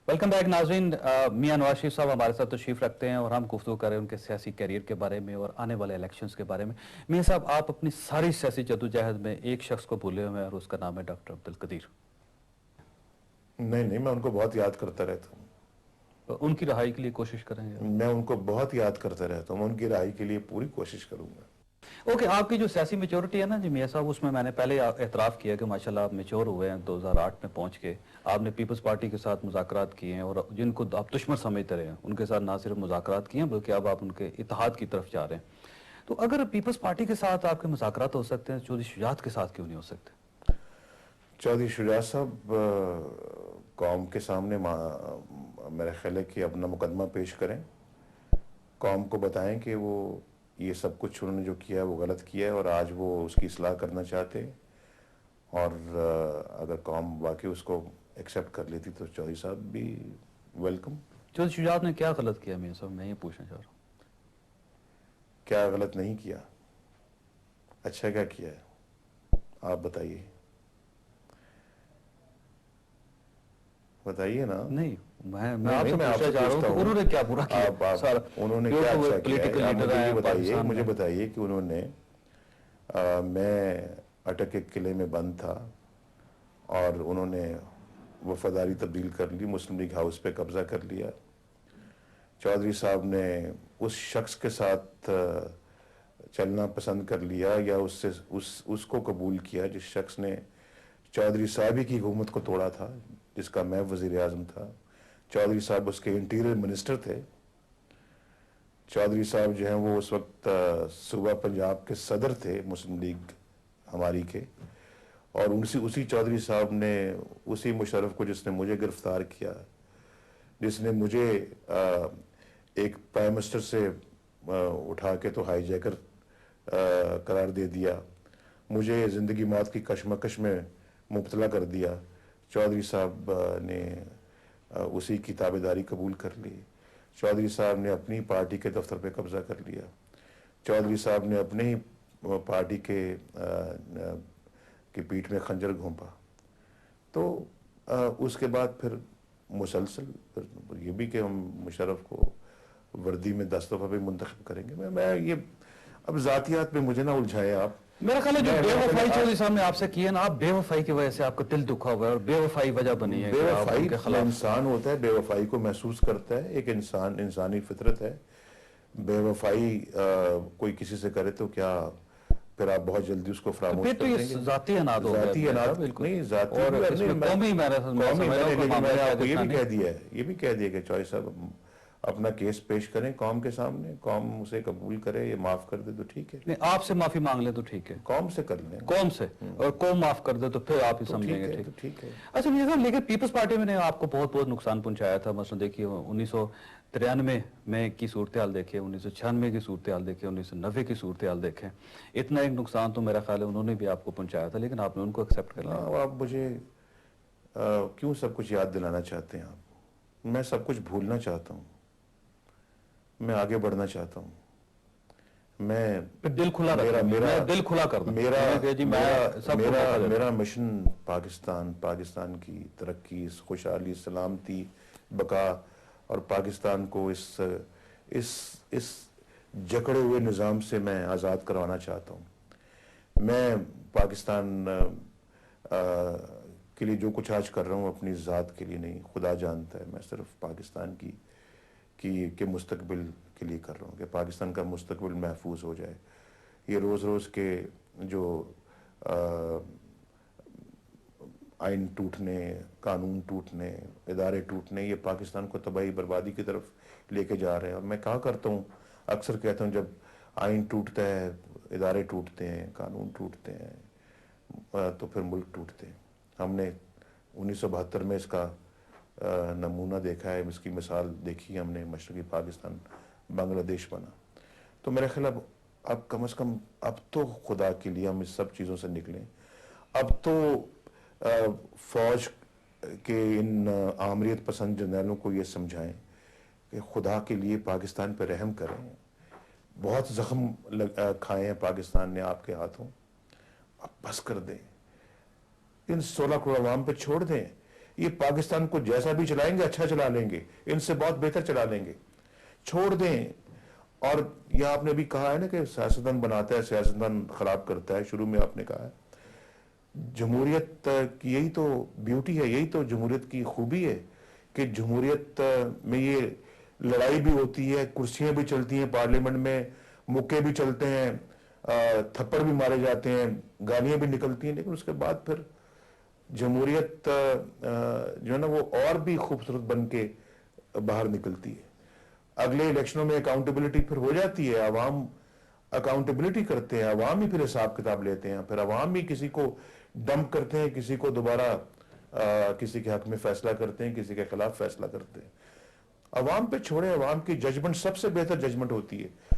Welcome back ناظرین. میاں نواز شریف صاحب ہمارے ساتھ تشریف رکھتے ہیں اور ہم گفتگو کر رہے ہیں ان کے سیاسی کیریئر کے بارے میں اور آنے والے الیکشنز کے بارے میں. میاں صاحب، آپ اپنی ساری سیاسی جدوجہد میں ایک شخص کو بھولے ہوئے ہیں اور اس کا نام ہے ڈاکٹر عبدالقدیر. نہیں، میں ان کو بہت یاد کرتا رہتا ہوں. ان کی رہائی کے لیے کوشش کریں گے؟ میں ان کو بہت یاد کرتا رہتا ہوں. ان کی رہائی کے لیے پوری کوشش کروں گا. اوکے، آپ کی جو سیاسی میچورٹی ہے نا جی میاں صاحب، اس میں نے پہلے اعتراف کیا کہ ماشاءاللہ آپ میچور ہوئے ہیں 2008 میں پہنچ کے. آپ نے پیپلز پارٹی کے ساتھ مذاکرات کیے ہیں اور جن کو آپ دشمن سمجھتے رہے ہیں ان کے ساتھ نہ صرف مذاکرات کیے ہیں بلکہ اب آپ ان کے اتحاد کی طرف جا رہے ہیں. تو اگر پیپلز پارٹی کے ساتھ آپ کے مذاکرات ہو سکتے ہیں، چودھری شجاعت کے ساتھ کیوں نہیں ہو سکتے؟ چودھری شجاعت صاحب قوم کے سامنے میرا خیال ہے کہ اپنا مقدمہ پیش کریں. قوم کو بتائیں کہ وہ یہ سب کچھ انہوں نے جو کیا ہے وہ غلط کیا ہے اور آج وہ اس کی اصلاح کرنا چاہتے ہیں. اور اگر قوم واقعی اس کو ایکسیپٹ کر لیتی تو چودھری صاحب بھی ویلکم. چودھری شجاعت نے کیا غلط کیا میاں صاحب، میں یہ پوچھنا چاہ رہا ہوں. کیا غلط نہیں کیا؟ اچھا کیا کیا ہے؟ آپ بتائیے نا. نہیں، میں آپ سے پوچھنا چاہ رہا ہوں کہ انہوں نے کیا برا کیا؟ انہوں نے کیا اچھا کیا ہے؟ مجھے بتائیے کہ انہوں نے میں اٹک کے قلعے میں بند تھا اور انہوں نے وفاداری تبدیل کر لی، مسلم لیگ ہاؤس پہ قبضہ کر لیا. چودھری صاحب نے اس شخص کے ساتھ چلنا پسند کر لیا یا اس کو قبول کیا جس شخص نے چودھری صاحب کی حکومت کو توڑا تھا، جس کا میں وزیر اعظم تھا. چودھری صاحب اس کے انٹیریئر منسٹر تھے. چودھری صاحب جو ہیں وہ اس وقت صوبہ پنجاب کے صدر تھے مسلم لیگ ہماری کے. اور اسی چودھری صاحب نے اسی مشرف کو جس نے مجھے گرفتار کیا، جس نے مجھے ایک پرائم منسٹر سے اٹھا کے تو ہائی جیکر قرار دے دیا، مجھے زندگی موت کی کشمکش میں مبتلا کر دیا. چودھری صاحب نے اسی کی تابعداری قبول کر لی. چودھری صاحب نے اپنی پارٹی کے دفتر پہ قبضہ کر لیا. چودھری صاحب نے اپنے ہی پارٹی کے پیٹھ میں خنجر گھونپا. تو اس کے بعد پھر مسلسل یہ بھی کہ ہم مشرف کو وردی میں 10 دفعہ بھی منتخب کریں گے. میں یہ اب ذاتیات میں مجھے نہ الجھائیں آپ. میرا خیال ہے جو بے وفائی چودھری صاحب نے آپ سے کی ہے نا، آپ بے وفائی کی وجہ سے آپ کا دل دکھا ہوا ہے اور بے وفائی وجہ بنی ہے. بے وفائی انسان ہوتا ہے، بے وفائی کو محسوس کرتا ہے. ایک انسانی فطرت ہے. بے وفائی کوئی کسی سے کرے تو کیا پھر آپ بہت جلدی اس کو فراموش کر دیں گے؟ ذاتی اناد ہو گیا. ذاتی اناد نہیں، ذاتی قومی. میں نے آپ کو یہ بھی کہہ دیا ہے، یہ بھی کہہ دیا کہ چودھری صاحب اپنا کیس پیش کریں قوم کے سامنے، قوم اسے قبول کرے یا معاف کر دے تو ٹھیک ہے. نہیں، آپ سے معافی مانگ لیں تو ٹھیک ہے، قوم سے کر لیں، قوم سے، اور قوم معاف کر دے تو پھر آپ ہی سمجھیں گے. ٹھیک ہے. اچھا میاں صاحب، لیکن پیپلز پارٹی میں نے آپ کو بہت بہت نقصان پہنچایا تھا. مثلا دیکھیے 1993 میں کی صورتحال دیکھیں، 1996 کی صورتحال دیکھیں، 1990 کی صورتحال دیکھیں. اتنا ایک نقصان تو میرا خیال ہے انہوں نے بھی آپ کو پہنچایا تھا، لیکن آپ نے ان کو ایکسیپٹ کر لیا. آپ مجھے کیوں سب کچھ یاد دلانا چاہتے ہیں آپ؟ میں سب کچھ بھولنا چاہتا ہوں. میں آگے بڑھنا چاہتا ہوں. میں دل کھلا دل کھلا کر دوں. میرا مشن پاکستان کی ترقی، خوشحالی، سلامتی، بقا اور پاکستان کو اس جکڑے ہوئے نظام سے میں آزاد کروانا چاہتا ہوں. میں پاکستان کے لیے جو کچھ آج کر رہا ہوں اپنی ذات کے لیے نہیں، خدا جانتا ہے. میں صرف پاکستان کے مستقبل کے لیے کر رہا ہوں کہ پاکستان کا مستقبل محفوظ ہو جائے. یہ روز روز کے جو آئین ٹوٹنے، قانون ٹوٹنے، ادارے ٹوٹنے، یہ پاکستان کو تباہی بربادی کی طرف لے کے جا رہے ہیں. اور میں کہا کرتا ہوں، اکثر کہتا ہوں، جب آئین ٹوٹتا ہے، ادارے ٹوٹتے ہیں، قانون ٹوٹتے ہیں تو پھر ملک ٹوٹتے ہیں. ہم نے 1972 میں اس کا نمونہ دیکھا ہے، اس کی مثال دیکھی ہم نے. مشرقی پاکستان بنگلہ دیش بنا. تو میرے خیال اب کم از کم اب تو خدا کے لیے ہم اس سب چیزوں سے نکلیں. اب تو فوج کے ان آمریت پسند جرنیلوں کو یہ سمجھائیں کہ خدا کے لیے پاکستان پہ رحم کریں. بہت زخم کھائے ہیں پاکستان نے آپ کے ہاتھوں، اب بس کر دیں. ان 16 کروڑ عوام پہ چھوڑ دیں یہ پاکستان کو جیسا بھی چلائیں گے اچھا چلا لیں گے, ان سے بہت بہتر چلا لیں گے, چھوڑ دیں. اور یہ آپ نے بھی کہا ہے نا کہ سیاستدان بناتا ہے سیاستدان خراب کرتا ہے, شروع میں آپ نے کہا ہے. جمہوریت کی یہی تو بیوٹی ہے, یہی تو جمہوریت کی خوبی ہے کہ جمہوریت میں یہ لڑائی بھی ہوتی ہے, کرسیاں بھی چلتی ہیں پارلیمنٹ میں, مکے بھی چلتے ہیں, تھپڑ بھی مارے جاتے ہیں, گالیاں بھی نکلتی ہیں, لیکن اس کے بعد پھر جمہوریت جو ہے نا وہ اور بھی خوبصورت بن کے باہر نکلتی ہے. اگلے الیکشنوں میں اکاؤنٹیبلٹی پھر ہو جاتی ہے, عوام اکاؤنٹیبلٹی کرتے ہیں, عوام ہی پھر حساب کتاب لیتے ہیں, پھر عوام ہی کسی کو ڈمپ کرتے ہیں, کسی کو دوبارہ کسی کے حق میں فیصلہ کرتے ہیں, کسی کے خلاف فیصلہ کرتے ہیں. عوام پہ چھوڑے, عوام کی ججمنٹ سب سے بہتر ججمنٹ ہوتی ہے.